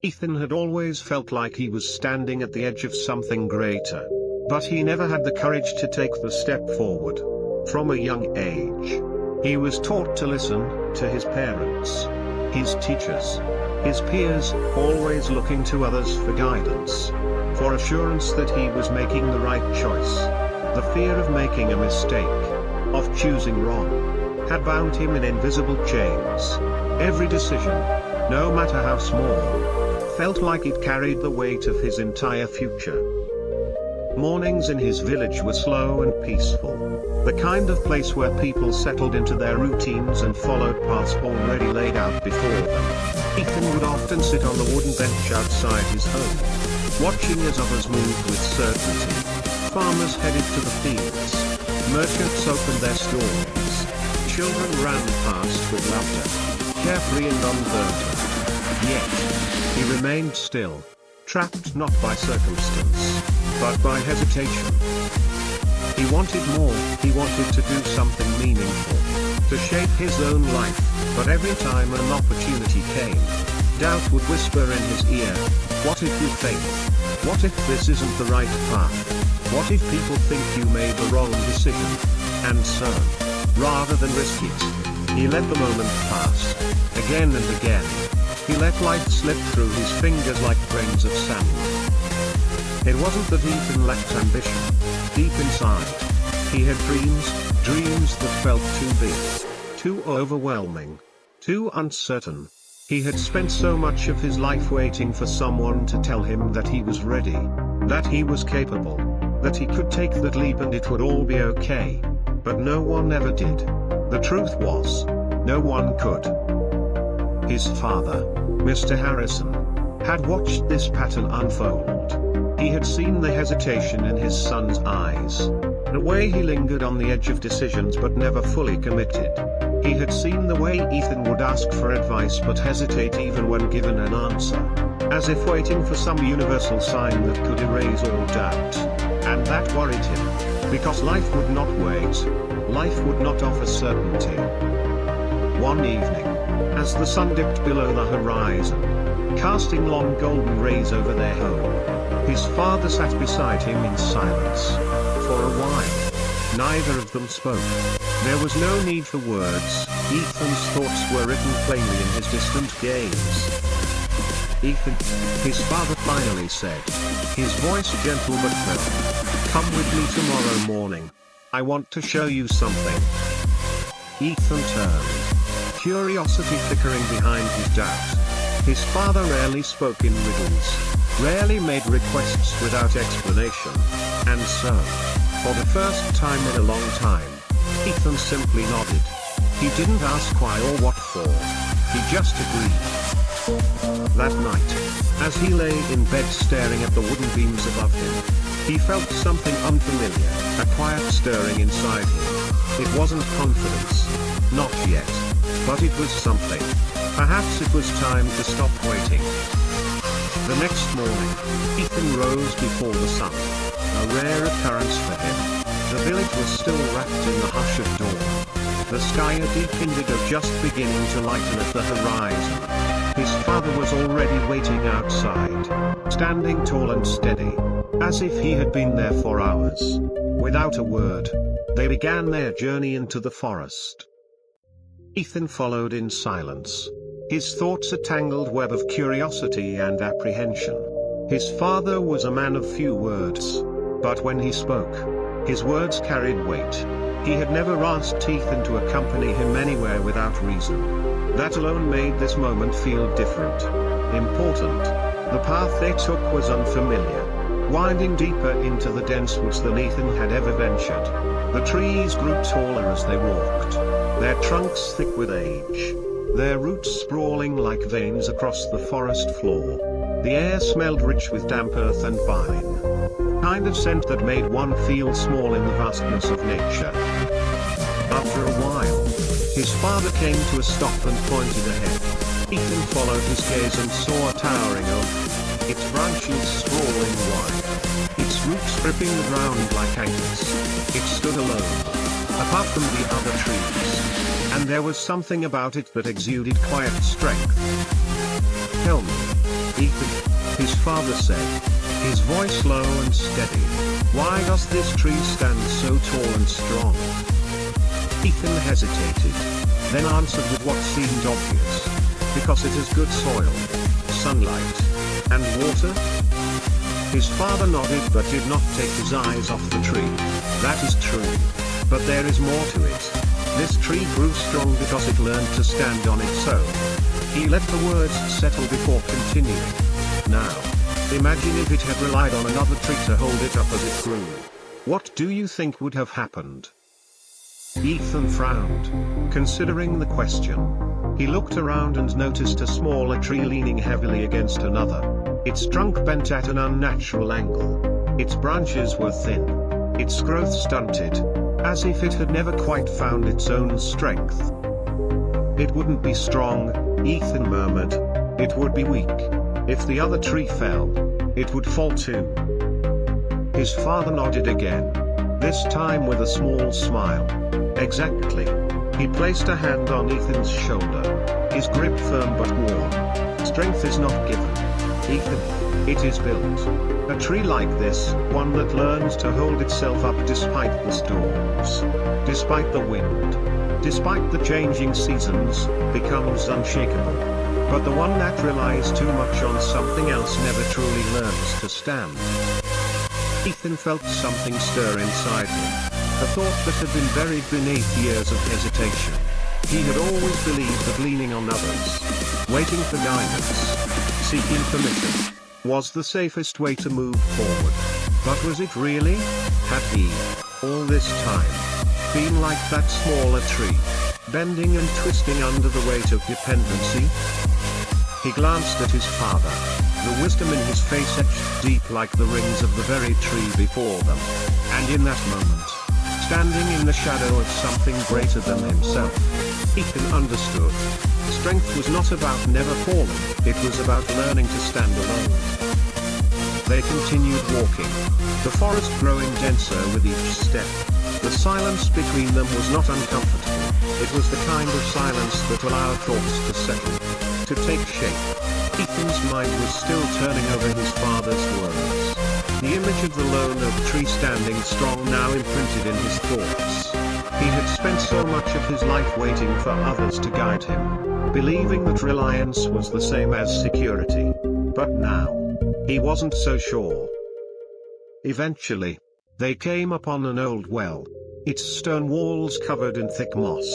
Ethan had always felt like he was standing at the edge of something greater. But he never had the courage to take the step forward. From a young age, he was taught to listen to his parents, his teachers, his peers, always looking to others for guidance, for assurance that he was making the right choice. The fear of making a mistake, of choosing wrong, had bound him in invisible chains. Every decision, no matter how small, felt like it carried the weight of his entire future. Mornings in his village were slow and peaceful, the kind of place where people settled into their routines and followed paths already laid out before them. Ethan would often sit on the wooden bench outside his home, watching as others moved with certainty. Farmers headed to the fields, merchants opened their stores, children ran past with laughter, carefree and unburdened. Yet, he remained still, trapped not by circumstance, but by hesitation. He wanted more, he wanted to do something meaningful, to shape his own life, but every time an opportunity came, doubt would whisper in his ear, what if you fail? What if this isn't the right path? What if people think you made the wrong decision? And so, rather than risk it, he let the moment pass, again and again. He let life slip through his fingers like grains of sand. It wasn't that Ethan lacked ambition. Deep inside, he had dreams that felt too big, too overwhelming, too uncertain. He had spent so much of his life waiting for someone to tell him that he was ready, that he was capable, that he could take that leap and it would all be okay. But no one ever did. The truth was, no one could. His father, Mr. Harrison, had watched this pattern unfold. He had seen the hesitation in his son's eyes, the way he lingered on the edge of decisions but never fully committed. He had seen the way Ethan would ask for advice but hesitate even when given an answer, as if waiting for some universal sign that could erase all doubt. And that worried him, because life would not wait, life would not offer certainty. One evening, as the sun dipped below the horizon, casting long golden rays over their home, his father sat beside him in silence. For a while, neither of them spoke. There was no need for words, Ethan's thoughts were written plainly in his distant gaze. Ethan, his father finally said, his voice gentle but firm, come with me tomorrow morning. I want to show you something. Ethan turned, curiosity flickering behind his doubt. His father rarely spoke in riddles, rarely made requests without explanation. And so, for the first time in a long time, Ethan simply nodded. He didn't ask why or what for. He just agreed. That night, as he lay in bed staring at the wooden beams above him, he felt something unfamiliar, a quiet stirring inside him. It wasn't confidence. Not yet. But it was something. Perhaps it was time to stop waiting. The next morning, Ethan rose before the sun. A rare occurrence for him. The village was still wrapped in the hush of dawn. The sky a deep indigo just beginning to lighten at the horizon. His father was already waiting outside, standing tall and steady, as if he had been there for hours. Without a word, they began their journey into the forest. Ethan followed in silence, his thoughts a tangled web of curiosity and apprehension. His father was a man of few words, but when he spoke, his words carried weight. He had never asked Ethan to accompany him anywhere without reason. That alone made this moment feel different, important. The path they took was unfamiliar, winding deeper into the dense woods than Ethan had ever ventured. The trees grew taller as they walked, their trunks thick with age, their roots sprawling like veins across the forest floor. The air smelled rich with damp earth and vine, kind of scent that made one feel small in the vastness of nature. After a while, his father came to a stop and pointed ahead. Ethan followed his gaze and saw a towering oak, its branches sprawling wide, its roots gripping the ground like anchors. It stood alone, apart from the other trees, and there was something about it that exuded quiet strength. Tell me, Ethan, his father said, his voice low and steady, why does this tree stand so tall and strong? Ethan hesitated, then answered with what seemed obvious. Because it has good soil, sunlight, and water? His father nodded but did not take his eyes off the tree. That is true. But there is more to it. This tree grew strong because it learned to stand on its own. He let the words settle before continuing. Now, imagine if it had relied on another tree to hold it up as it grew. What do you think would have happened? Ethan frowned, considering the question. He looked around and noticed a smaller tree leaning heavily against another. Its trunk bent at an unnatural angle. Its branches were thin. Its growth stunted, as if it had never quite found its own strength. It wouldn't be strong, Ethan murmured. It would be weak. If the other tree fell, it would fall too. His father nodded again, this time with a small smile. Exactly. He placed a hand on Ethan's shoulder, his grip firm but warm. Strength is not given, Ethan, it is built. A tree like this, one that learns to hold itself up despite the storms, despite the wind, despite the changing seasons, becomes unshakable. But the one that relies too much on something else never truly learns to stand. Ethan felt something stir inside him. A thought that had been buried beneath years of hesitation. He had always believed that leaning on others, waiting for guidance, seeking permission, was the safest way to move forward. But was it really? Had he, all this time, been like that smaller tree, bending and twisting under the weight of dependency? He glanced at his father, the wisdom in his face etched deep like the rings of the very tree before them. And in that moment, standing in the shadow of something greater than himself, Ethan understood. Strength was not about never falling, it was about learning to stand alone. They continued walking, the forest growing denser with each step. The silence between them was not uncomfortable, it was the kind of silence that allowed thoughts to settle, to take shape. Ethan's mind was still turning over his father's words. The image of the lone oak tree standing strong now imprinted in his thoughts. He had spent so much of his life waiting for others to guide him, believing that reliance was the same as security. But now, he wasn't so sure. Eventually, they came upon an old well, its stone walls covered in thick moss,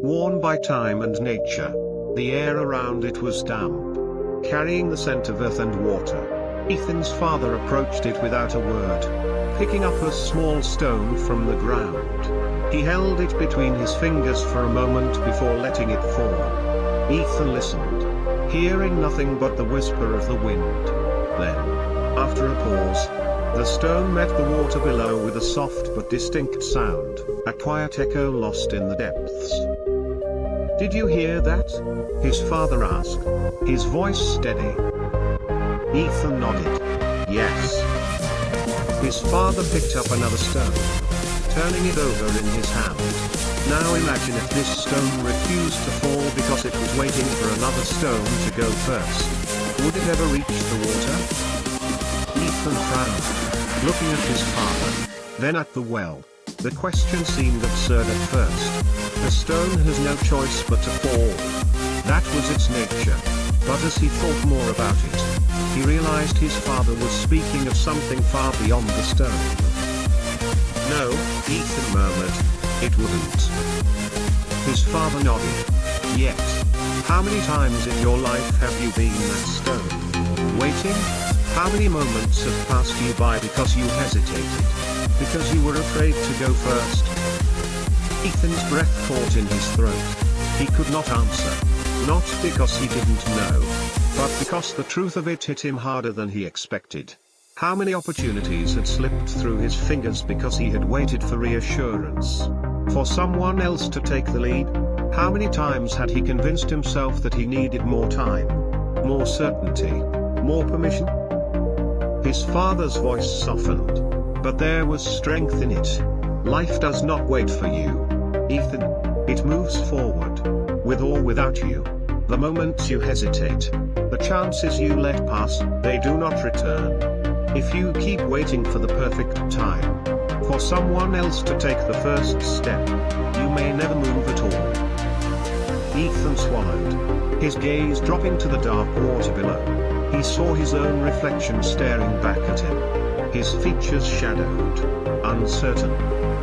worn by time and nature. The air around it was damp, carrying the scent of earth and water. Ethan's father approached it without a word, picking up a small stone from the ground. He held it between his fingers for a moment before letting it fall. Ethan listened, hearing nothing but the whisper of the wind. Then, after a pause, the stone met the water below with a soft but distinct sound, a quiet echo lost in the depths. "Did you hear that?" his father asked, his voice steady. Ethan nodded. Yes. His father picked up another stone, turning it over in his hand. Now imagine if this stone refused to fall because it was waiting for another stone to go first. Would it ever reach the water? Ethan frowned, looking at his father, then at the well. The question seemed absurd at first. A stone has no choice but to fall. That was its nature. But as he thought more about it, he realized his father was speaking of something far beyond the stone. No, Ethan murmured, it wouldn't. His father nodded. Yet, how many times in your life have you been that stone? Waiting? How many moments have passed you by because you hesitated? Because you were afraid to go first? Ethan's breath caught in his throat. He could not answer. Not because he didn't know, but because the truth of it hit him harder than he expected. How many opportunities had slipped through his fingers because he had waited for reassurance, for someone else to take the lead? How many times had he convinced himself that he needed more time, more certainty, more permission? His father's voice softened, but there was strength in it. Life does not wait for you, Ethan. It moves forward, with or without you. The moment you hesitate, The chances you let pass, they do not return. If you keep waiting for the perfect time, for someone else to take the first step, you may never move at all. Ethan swallowed, his gaze dropping to the dark water below. He saw his own reflection staring back at him. His features shadowed, uncertain.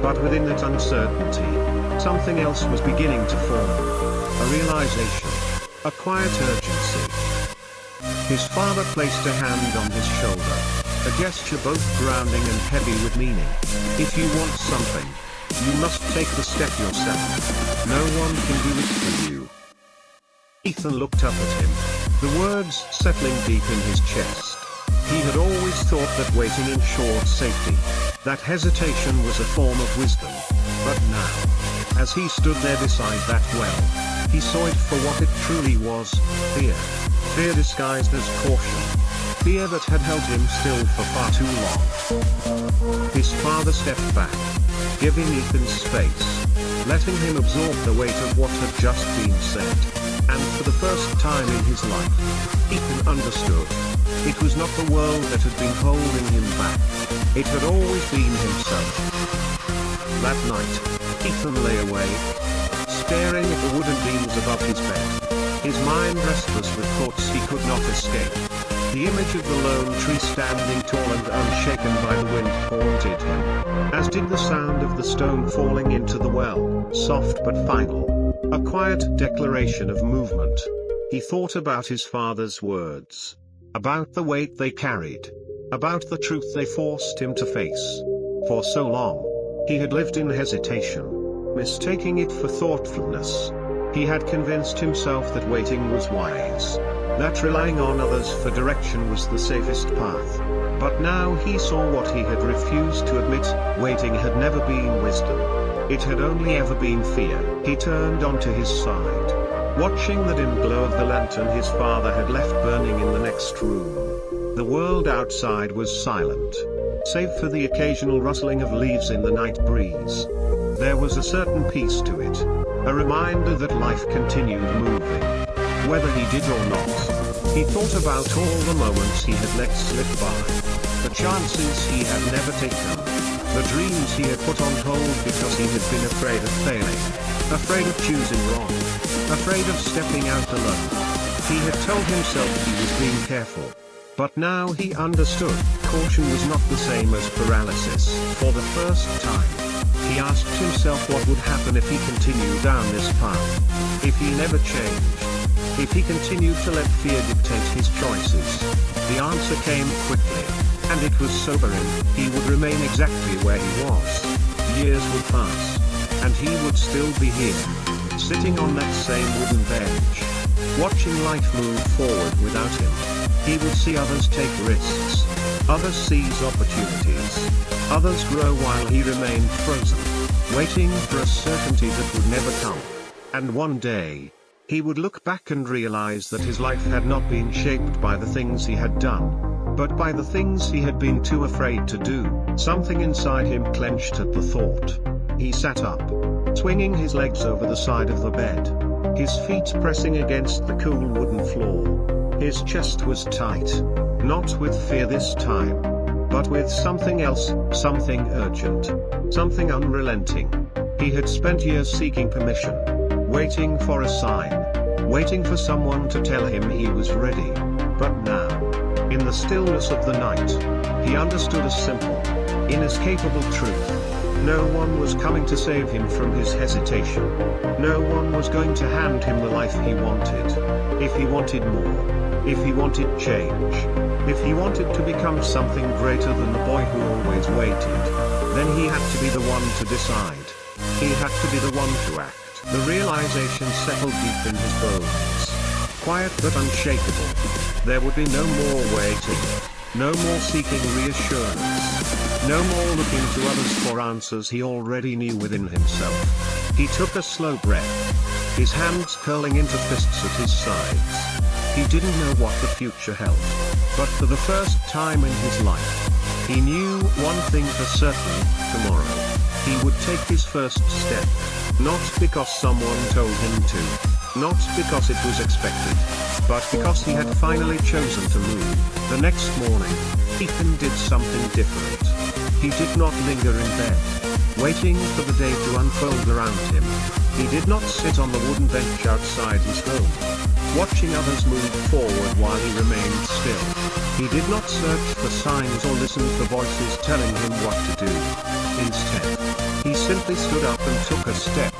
But within that uncertainty, something else was beginning to form. A realization. A quiet urgency. His father placed a hand on his shoulder. A gesture both grounding and heavy with meaning. If you want something, you must take the step yourself. No one can do it for you. Ethan looked up at him, the words settling deep in his chest. He had always thought that waiting ensured safety, that hesitation was a form of wisdom. But now, as he stood there beside that well, he saw it for what it truly was, fear. Fear disguised as caution. Fear that had held him still for far too long. His father stepped back, giving Ethan space, letting him absorb the weight of what had just been said. And for the first time in his life, Ethan understood. It was not the world that had been holding him back. It had always been himself. That night, Ethan lay awake, staring at the wooden beams above his bed. His mind restless with thoughts he could not escape. The image of the lone tree standing tall and unshaken by the wind haunted him, as did the sound of the stone falling into the well, soft but final. A quiet declaration of movement. He thought about his father's words. About the weight they carried. About the truth they forced him to face. For so long, he had lived in hesitation, mistaking it for thoughtfulness. He had convinced himself that waiting was wise, that relying on others for direction was the safest path. But now he saw what he had refused to admit. Waiting had never been wisdom. It had only ever been fear. He turned onto his side, watching the dim glow of the lantern his father had left burning in the next room. The world outside was silent, save for the occasional rustling of leaves in the night breeze. There was a certain peace to it, a reminder that life continued moving, whether he did or not. He thought about all the moments he had let slip by, the chances he had never taken. The dreams he had put on hold because he had been afraid of failing, afraid of choosing wrong, afraid of stepping out alone. He had told himself he was being careful. But now he understood, caution was not the same as paralysis. For the first time, he asked himself what would happen if he continued down this path. If he never changed. If he continued to let fear dictate his choices. The answer came quickly. And it was sobering. He would remain exactly where he was. Years would pass. And he would still be here, sitting on that same wooden bench, watching life move forward without him. He would see others take risks, others seize opportunities, others grow while he remained frozen, waiting for a certainty that would never come. And one day, he would look back and realize that his life had not been shaped by the things he had done, but by the things he had been too afraid to do. Something inside him clenched at the thought. He sat up, swinging his legs over the side of the bed, his feet pressing against the cool wooden floor. His chest was tight, not with fear this time, but with something else, something urgent, something unrelenting. He had spent years seeking permission, waiting for a sign, waiting for someone to tell him he was ready. But now, in the stillness of the night, he understood a simple, inescapable truth. No one was coming to save him from his hesitation. No one was going to hand him the life he wanted. If he wanted more, if he wanted change, if he wanted to become something greater than the boy who always waited, then he had to be the one to decide. He had to be the one to act. The realization settled deep in his bones. Quiet but unshakable. There would be no more waiting. No more seeking reassurance. No more looking to others for answers he already knew within himself. He took a slow breath, his hands curling into fists at his sides. He didn't know what the future held. But for the first time in his life, he knew one thing for certain: tomorrow, he would take his first step. Not because someone told him to. Not because it was expected. But because he had finally chosen to move, the next morning, Ethan did something different. He did not linger in bed, waiting for the day to unfold around him. He did not sit on the wooden bench outside his home, watching others move forward while he remained still. He did not search for signs or listen for voices telling him what to do. Instead, he simply stood up and took a step.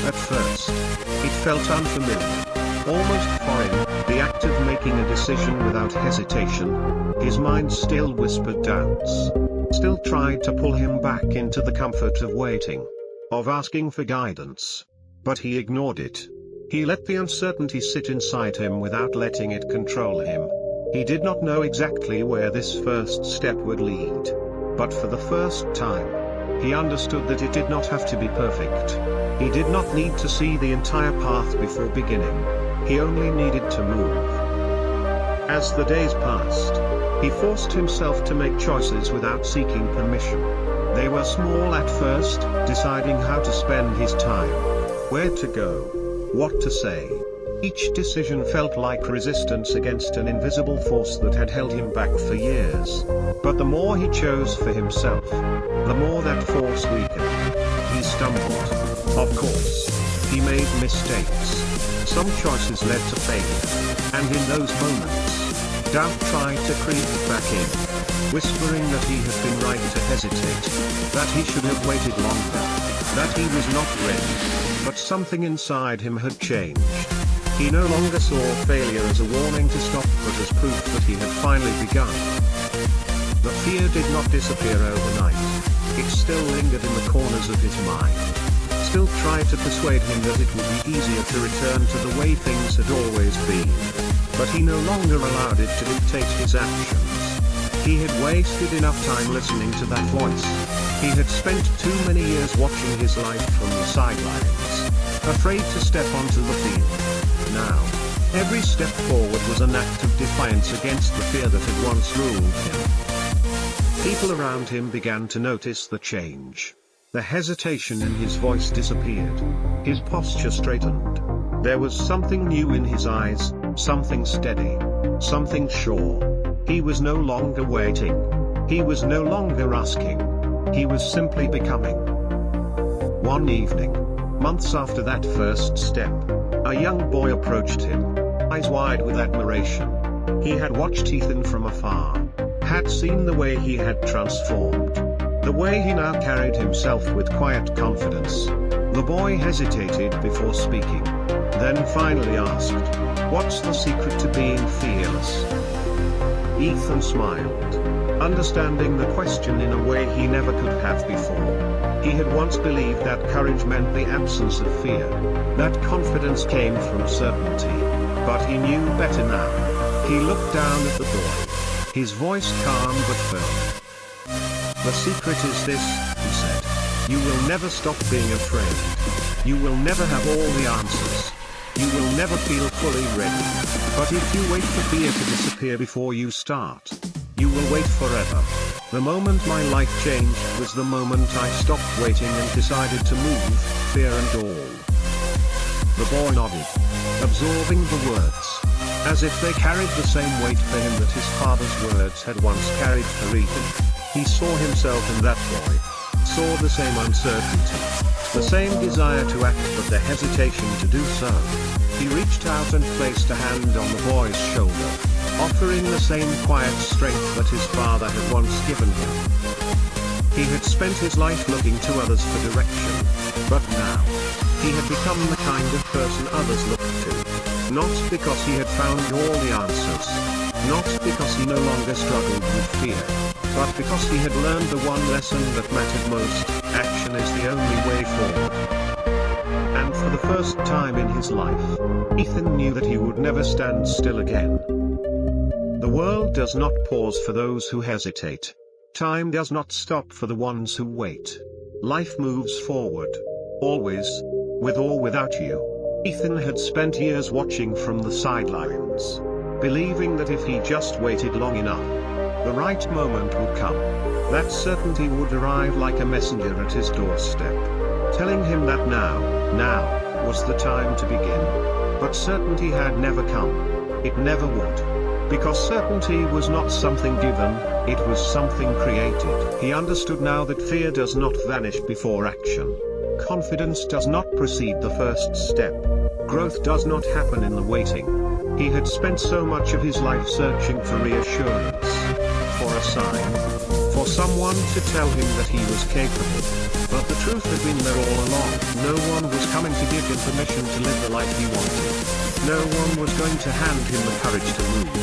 At first, it felt unfamiliar, almost foreign, the act of making a decision without hesitation. His mind still whispered doubts, still tried to pull him back into the comfort of waiting, of asking for guidance. But he ignored it. He let the uncertainty sit inside him without letting it control him. He did not know exactly where this first step would lead. But for the first time, he understood that it did not have to be perfect. He did not need to see the entire path before beginning. He only needed to move. As the days passed, he forced himself to make choices without seeking permission. They were small at first, deciding how to spend his time, where to go, what to say. Each decision felt like resistance against an invisible force that had held him back for years. But the more he chose for himself, the more that force weakened. He stumbled. Of course, he made mistakes. Some choices led to failure. And in those moments, doubt tried to creep back in, whispering that he had been right to hesitate, that he should have waited longer, that he was not ready. But something inside him had changed. He no longer saw failure as a warning to stop, but as proof that he had finally begun. The fear did not disappear overnight. It still lingered in the corners of his mind. Still tried to persuade him that it would be easier to return to the way things had always been. But he no longer allowed it to dictate his actions. He had wasted enough time listening to that voice. He had spent too many years watching his life from the sidelines, afraid to step onto the field. Now, every step forward was an act of defiance against the fear that had once ruled him. People around him began to notice the change. The hesitation in his voice disappeared. His posture straightened. There was something new in his eyes, something steady, something sure. He was no longer waiting. He was no longer asking. He was simply becoming. One evening, months after that first step, a young boy approached him, eyes wide with admiration. He had watched Ethan from afar, had seen the way he had transformed, the way he now carried himself with quiet confidence. The boy hesitated before speaking, then finally asked, "What's the secret to being fearless?" Ethan smiled, understanding the question in a way he never could have before. He had once believed that courage meant the absence of fear, that confidence came from certainty. But he knew better now. He looked down at the boy, his voice calm but firm. "The secret is this," he said. "You will never stop being afraid. You will never have all the answers. You will never feel fully ready. But if you wait for fear to disappear before you start, you will wait forever." The moment my life changed was the moment I stopped waiting and decided to move, fear and all. The boy nodded, absorbing the words, as if they carried the same weight for him that his father's words had once carried for Ethan. He saw himself in that boy, saw the same uncertainty, the same desire to act but the hesitation to do so. He reached out and placed a hand on the boy's shoulder, offering the same quiet strength that his father had once given him. He had spent his life looking to others for direction, but now, he had become the kind of person others looked to. Not because he had found all the answers, not because he no longer struggled with fear, but because he had learned the one lesson that mattered most: action is the only way forward. And for the first time in his life, Ethan knew that he would never stand still again. The world does not pause for those who hesitate. Time does not stop for the ones who wait. Life moves forward. Always, with or without you. Ethan had spent years watching from the sidelines, believing that if he just waited long enough, the right moment would come. That certainty would arrive like a messenger at his doorstep, telling him that now was the time to begin. But certainty had never come. It never would. Because certainty was not something given, it was something created. He understood now that fear does not vanish before action. Confidence does not precede the first step. Growth does not happen in the waiting. He had spent so much of his life searching for reassurance, for a sign, for someone to tell him that he was capable. But the truth had been there all along. No one was coming to give him permission to live the life he wanted. No one was going to hand him the courage to move.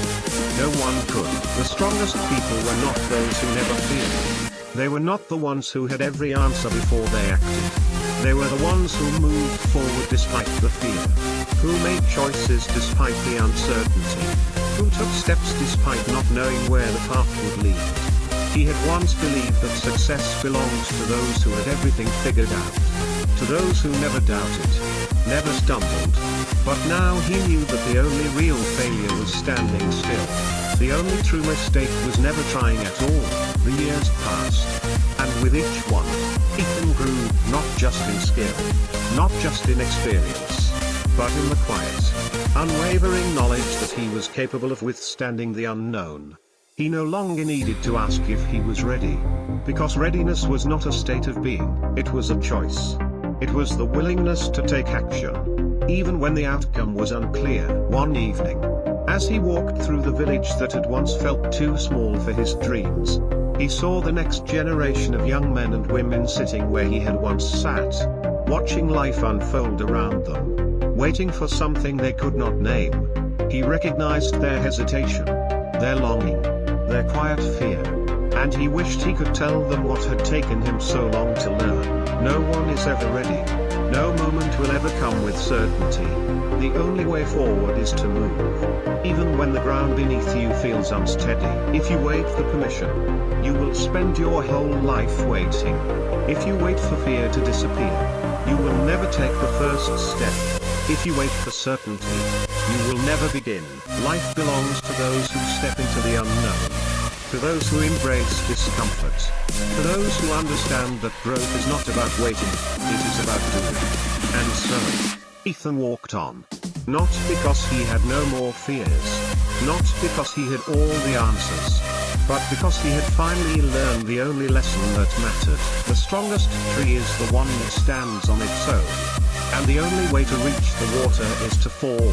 No one could. The strongest people were not those who never feared. They were not the ones who had every answer before they acted. They were the ones who moved forward despite the fear. Who made choices despite the uncertainty. Who took steps despite not knowing where the path would lead. He had once believed that success belonged to those who had everything figured out. To those who never doubted, never stumbled. But now he knew that the only real failure was standing still. The only true mistake was never trying at all. The years passed. And with each one, Ethan grew, not just in skill, not just in experience, but in the quiet, unwavering knowledge that he was capable of withstanding the unknown. He no longer needed to ask if he was ready, because readiness was not a state of being, it was a choice. It was the willingness to take action, even when the outcome was unclear. One evening, as he walked through the village that had once felt too small for his dreams, he saw the next generation of young men and women sitting where he had once sat, watching life unfold around them, waiting for something they could not name. He recognized their hesitation, their longing, their quiet fear, and he wished he could tell them what had taken him so long to learn. No one is ever ready. No moment will ever come with certainty. The only way forward is to move. Even when the ground beneath you feels unsteady. If you wait for permission, you will spend your whole life waiting. If you wait for fear to disappear, you will never take the first step. If you wait for certainty, you will never begin. Life belongs to those who step into the unknown. To those who embrace discomfort. To those who understand that growth is not about waiting, it is about doing. And so, Ethan walked on. Not because he had no more fears. Not because he had all the answers. But because he had finally learned the only lesson that mattered. The strongest tree is the one that stands on its own. And the only way to reach the water is to fall.